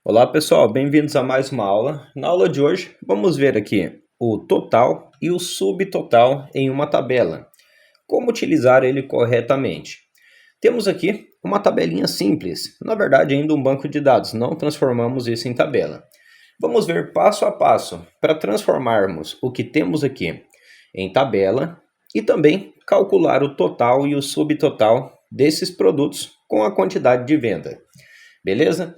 Olá pessoal, bem-vindos a mais uma aula. Na aula de hoje vamos ver aqui o total e o subtotal em uma tabela. Como utilizar ele corretamente? Temos aqui uma tabelinha simples, na verdade ainda um banco de dados, não transformamos isso em tabela. Vamos ver passo a passo para transformarmos o que temos aqui em tabela e também calcular o total e o subtotal desses produtos com a quantidade de venda. Beleza?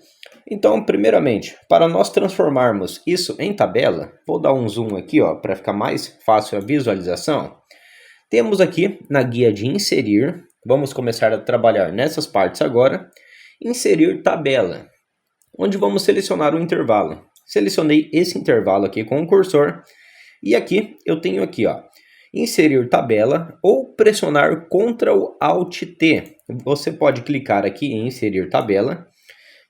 Então, primeiramente, para nós transformarmos isso em tabela, vou dar um zoom aqui, para ficar mais fácil a visualização. Temos aqui na guia de inserir, vamos começar a trabalhar nessas partes agora, inserir tabela, onde vamos selecionar o intervalo. Selecionei esse intervalo aqui com o cursor e aqui eu tenho aqui, inserir tabela ou pressionar Ctrl Alt T. Você pode clicar aqui em inserir tabela.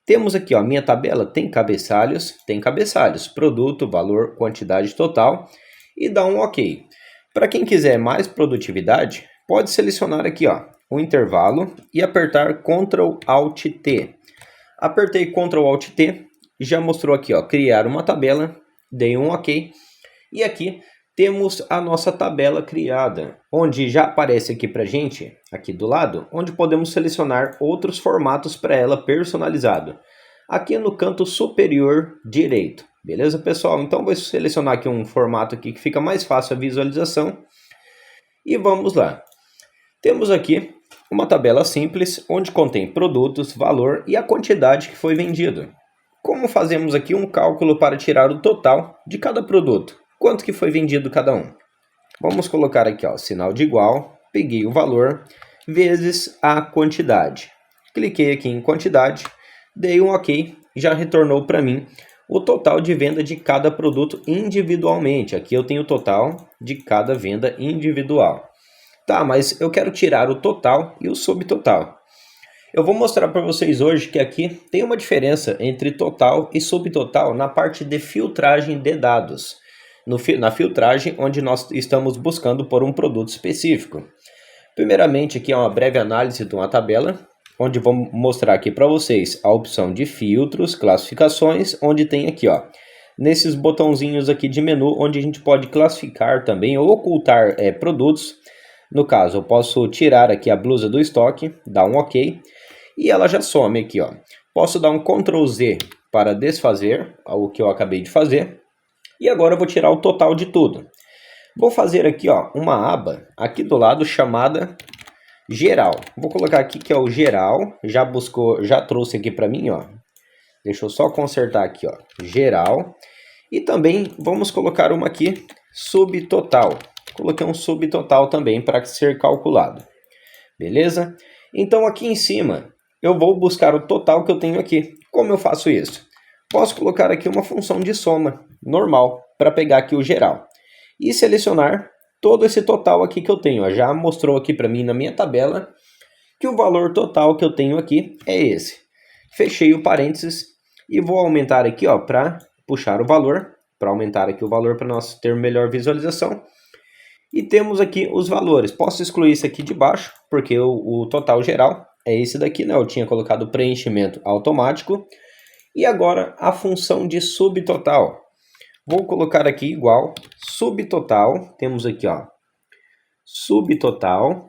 Temos aqui, minha tabela tem cabeçalhos, produto, valor, quantidade total e dá um OK. Para quem quiser mais produtividade, pode selecionar aqui, o intervalo e apertar Ctrl Alt T. Apertei Ctrl Alt T, já mostrou aqui, criar uma tabela, dei um OK. E aqui temos a nossa tabela criada, onde já aparece aqui para gente, aqui do lado, onde podemos selecionar outros formatos para ela personalizado. Aqui no canto superior direito, beleza pessoal? Então vou selecionar aqui um formato aqui que fica mais fácil a visualização. E vamos lá. Temos aqui uma tabela simples, onde contém produtos, valor e a quantidade que foi vendido. Como fazemos aqui um cálculo para tirar o total de cada produto? Quanto que foi vendido cada um? Vamos colocar aqui, sinal de igual, peguei o valor, vezes a quantidade. Cliquei aqui em quantidade, dei um OK, já retornou para mim o total de venda de cada produto individualmente. Aqui eu tenho o total de cada venda individual. Tá, mas eu quero tirar o total e o subtotal. Eu vou mostrar para vocês hoje que aqui tem uma diferença entre total e subtotal na parte de filtragem de dados. Na filtragem, onde nós estamos buscando por um produto específico. Primeiramente, aqui é uma breve análise de uma tabela, onde vou mostrar aqui para vocês a opção de filtros, classificações, onde tem aqui, nesses botãozinhos aqui de menu, onde a gente pode classificar também ou ocultar produtos. No caso, eu posso tirar aqui a blusa do estoque, dar um OK, e ela já some aqui, Posso dar um Ctrl Z para desfazer o que eu acabei de fazer. E agora eu vou tirar o total de tudo. Vou fazer aqui, uma aba aqui do lado chamada geral. Vou colocar aqui que é o geral, já trouxe aqui para mim, Deixa eu só consertar aqui, geral. E também vamos colocar uma aqui, subtotal. Coloquei um subtotal também para ser calculado. Beleza? Então aqui em cima eu vou buscar o total que eu tenho aqui. Como eu faço isso? Posso colocar aqui uma função de soma normal para pegar aqui o geral e selecionar todo esse total aqui que eu tenho. Já mostrou aqui para mim na minha tabela que o valor total que eu tenho aqui é esse. Fechei o parênteses e vou aumentar aqui para puxar o valor, para aumentar aqui o valor para nós ter melhor visualização. E temos aqui os valores. Posso excluir isso aqui de baixo, porque o total geral é esse daqui, né? Eu tinha colocado preenchimento automático. E agora a função de subtotal. Vou colocar aqui igual subtotal. Temos aqui, subtotal.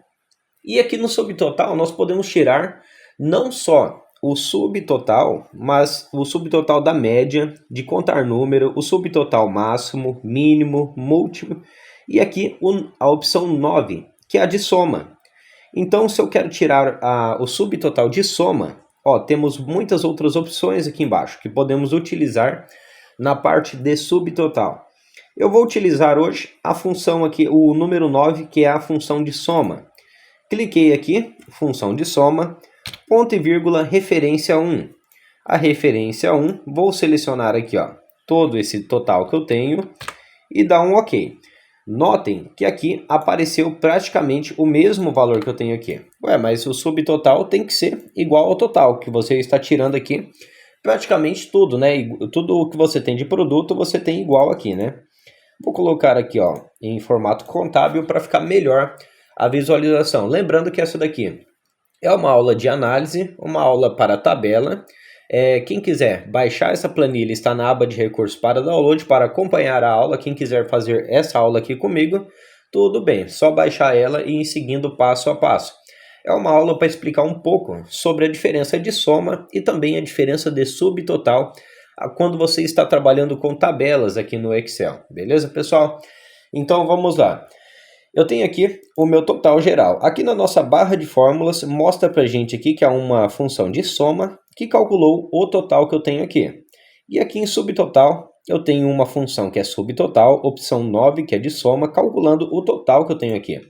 E aqui no subtotal nós podemos tirar não só o subtotal, mas o subtotal da média, de contar número, o subtotal máximo, mínimo, múltiplo. E aqui a opção 9, que é a de soma. Então, se eu quero tirar o subtotal de soma, temos muitas outras opções aqui embaixo que podemos utilizar na parte de subtotal. Eu vou utilizar hoje a função aqui, o número 9, que é a função de soma. Cliquei aqui, função de soma, ponto e vírgula, referência 1. A referência 1, vou selecionar aqui, todo esse total que eu tenho e dar um OK. Notem que aqui apareceu praticamente o mesmo valor que eu tenho aqui. Mas o subtotal tem que ser igual ao total, que você está tirando aqui praticamente tudo, né? Tudo o que você tem de produto, você tem igual aqui, né? Vou colocar aqui, em formato contábil para ficar melhor a visualização. Lembrando que essa daqui é uma aula de análise, uma aula para tabela. Quem quiser baixar essa planilha está na aba de recursos para download para acompanhar a aula. Quem quiser fazer essa aula aqui comigo, tudo bem, só baixar ela e ir seguindo passo a passo. É uma aula para explicar um pouco sobre a diferença de soma e também a diferença de subtotal quando você está trabalhando com tabelas aqui no Excel. Beleza, pessoal? Então vamos lá. Eu tenho aqui o meu total geral. Aqui na nossa barra de fórmulas mostra para a gente aqui que há uma função de soma que calculou o total que eu tenho aqui. E aqui em subtotal eu tenho uma função que é subtotal, opção 9, que é de soma, calculando o total que eu tenho aqui.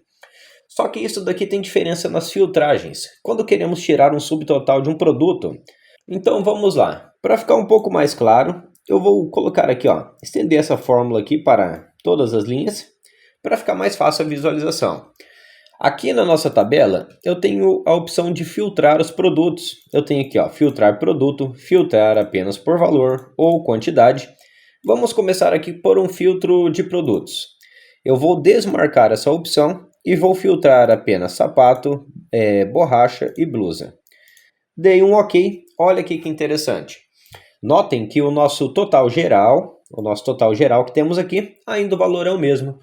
Só que isso daqui tem diferença nas filtragens, quando queremos tirar um subtotal de um produto. Então vamos lá. Para ficar um pouco mais claro, eu vou colocar aqui, estender essa fórmula aqui para todas as linhas, para ficar mais fácil a visualização. Aqui na nossa tabela, eu tenho a opção de filtrar os produtos. Eu tenho aqui, filtrar produto, filtrar apenas por valor ou quantidade. Vamos começar aqui por um filtro de produtos. Eu vou desmarcar essa opção e vou filtrar apenas sapato, borracha e blusa. Dei um OK. Olha aqui que interessante. Notem que o nosso total geral que temos aqui, ainda o valor é o mesmo.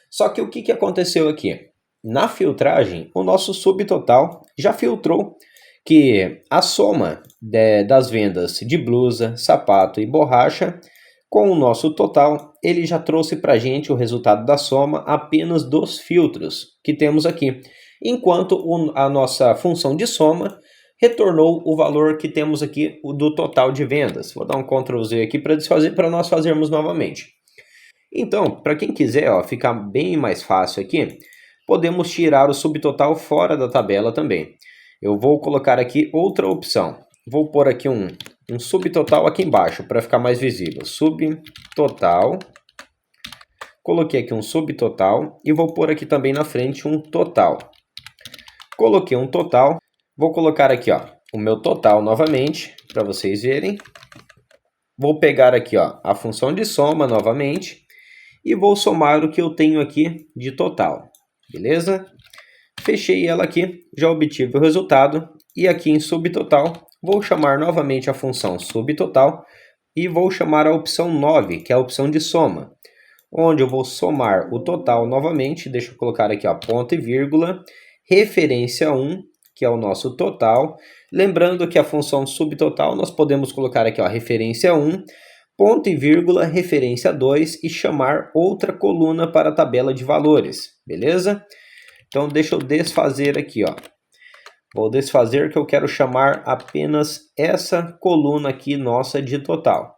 Só que o que aconteceu aqui? Na filtragem, o nosso subtotal já filtrou que a soma das vendas de blusa, sapato e borracha com o nosso total, ele já trouxe para a gente o resultado da soma apenas dos filtros que temos aqui, enquanto a nossa função de soma retornou o valor que temos aqui do total de vendas. Vou dar um Ctrl Z aqui para desfazer, para nós fazermos novamente. Então, para quem quiser ficar bem mais fácil aqui, podemos tirar o subtotal fora da tabela também. Eu vou colocar aqui outra opção. Vou pôr aqui um subtotal aqui embaixo para ficar mais visível. Subtotal. Coloquei aqui um subtotal e vou pôr aqui também na frente um total. Coloquei um total. Vou colocar aqui o meu total novamente para vocês verem. Vou pegar aqui a função de soma novamente e vou somar o que eu tenho aqui de total. Beleza? Fechei ela aqui, já obtive o resultado e aqui em subtotal vou chamar novamente a função subtotal e vou chamar a opção 9, que é a opção de soma, onde eu vou somar o total novamente. Deixa eu colocar aqui ponto e vírgula, referência 1, que é o nosso total. Lembrando que a função subtotal nós podemos colocar aqui referência 1, ponto e vírgula, referência 2 e chamar outra coluna para a tabela de valores, beleza? Então deixa eu desfazer aqui, Vou desfazer que eu quero chamar apenas essa coluna aqui nossa de total.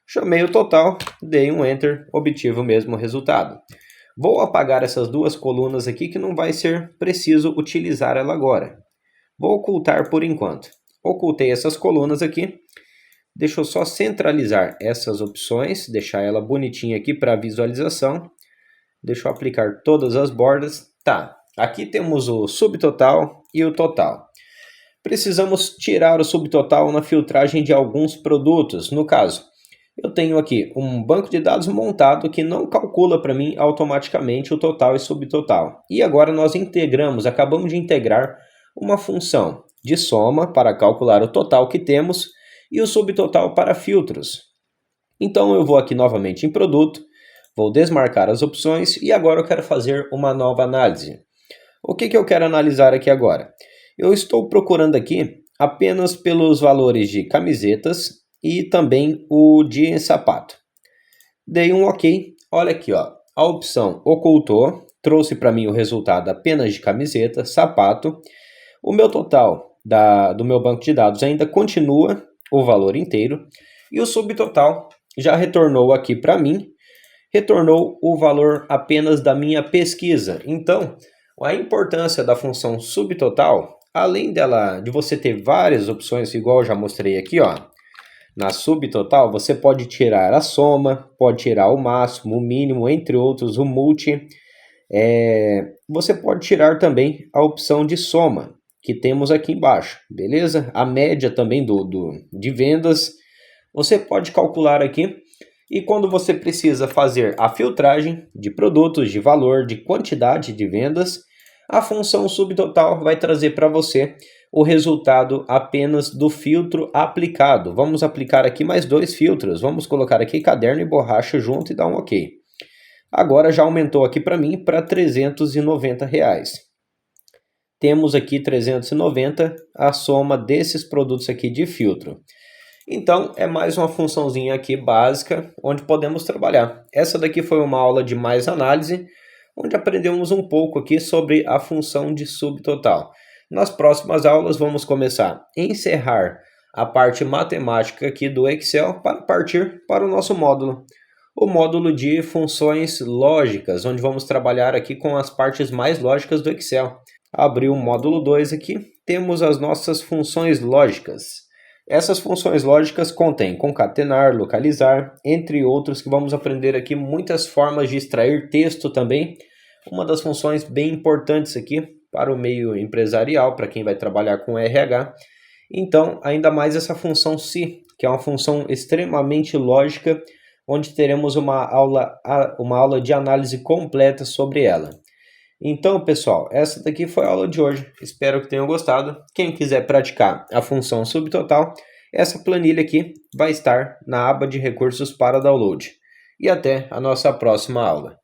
Chamei o total, dei um Enter, obtive o mesmo resultado. Vou apagar essas duas colunas aqui que não vai ser preciso utilizar ela agora. Vou ocultar por enquanto. Ocultei essas colunas aqui. Deixa eu só centralizar essas opções, deixar ela bonitinha aqui para visualização. Deixa eu aplicar todas as bordas. Tá, aqui temos o subtotal e o total. Precisamos tirar o subtotal na filtragem de alguns produtos. No caso, eu tenho aqui um banco de dados montado que não calcula para mim automaticamente o total e subtotal. E agora nós acabamos de integrar uma função de soma para calcular o total que temos e o subtotal para filtros. Então eu vou aqui novamente em produto, vou desmarcar as opções e agora eu quero fazer uma nova análise. O que eu quero analisar aqui agora? Eu estou procurando aqui apenas pelos valores de camisetas e também o de sapato. Dei um OK. Olha aqui, a opção ocultou, trouxe para mim o resultado apenas de camiseta, sapato. O meu total do meu banco de dados ainda continua o valor inteiro e o subtotal já retornou aqui para mim, retornou o valor apenas da minha pesquisa. Então, a importância da função subtotal, além de você ter várias opções, igual eu já mostrei aqui, na subtotal você pode tirar a soma, pode tirar o máximo, o mínimo, entre outros, o multi. Você pode tirar também a opção de soma, que temos aqui embaixo, beleza? A média também de vendas, você pode calcular aqui. E quando você precisa fazer a filtragem de produtos, de valor, de quantidade de vendas, a função subtotal vai trazer para você o resultado apenas do filtro aplicado. Vamos aplicar aqui mais 2 filtros. Vamos colocar aqui caderno e borracha junto e dar um OK. Agora já aumentou aqui para mim para R$ 390. Temos aqui 390, a soma desses produtos aqui de filtro. Então, é mais uma funçãozinha aqui básica, onde podemos trabalhar. Essa daqui foi uma aula de mais análise, onde aprendemos um pouco aqui sobre a função de subtotal. Nas próximas aulas, vamos começar a encerrar a parte matemática aqui do Excel para partir para o nosso módulo. O módulo de funções lógicas, onde vamos trabalhar aqui com as partes mais lógicas do Excel. Abrir o módulo 2 aqui, temos as nossas funções lógicas. Essas funções lógicas contêm concatenar, localizar, entre outros que vamos aprender aqui muitas formas de extrair texto também. Uma das funções bem importantes aqui para o meio empresarial, para quem vai trabalhar com RH. Então, ainda mais essa função se, que é uma função extremamente lógica, onde teremos uma aula de análise completa sobre ela. Então, pessoal, essa daqui foi a aula de hoje. Espero que tenham gostado. Quem quiser praticar a função subtotal, essa planilha aqui vai estar na aba de recursos para download. E até a nossa próxima aula.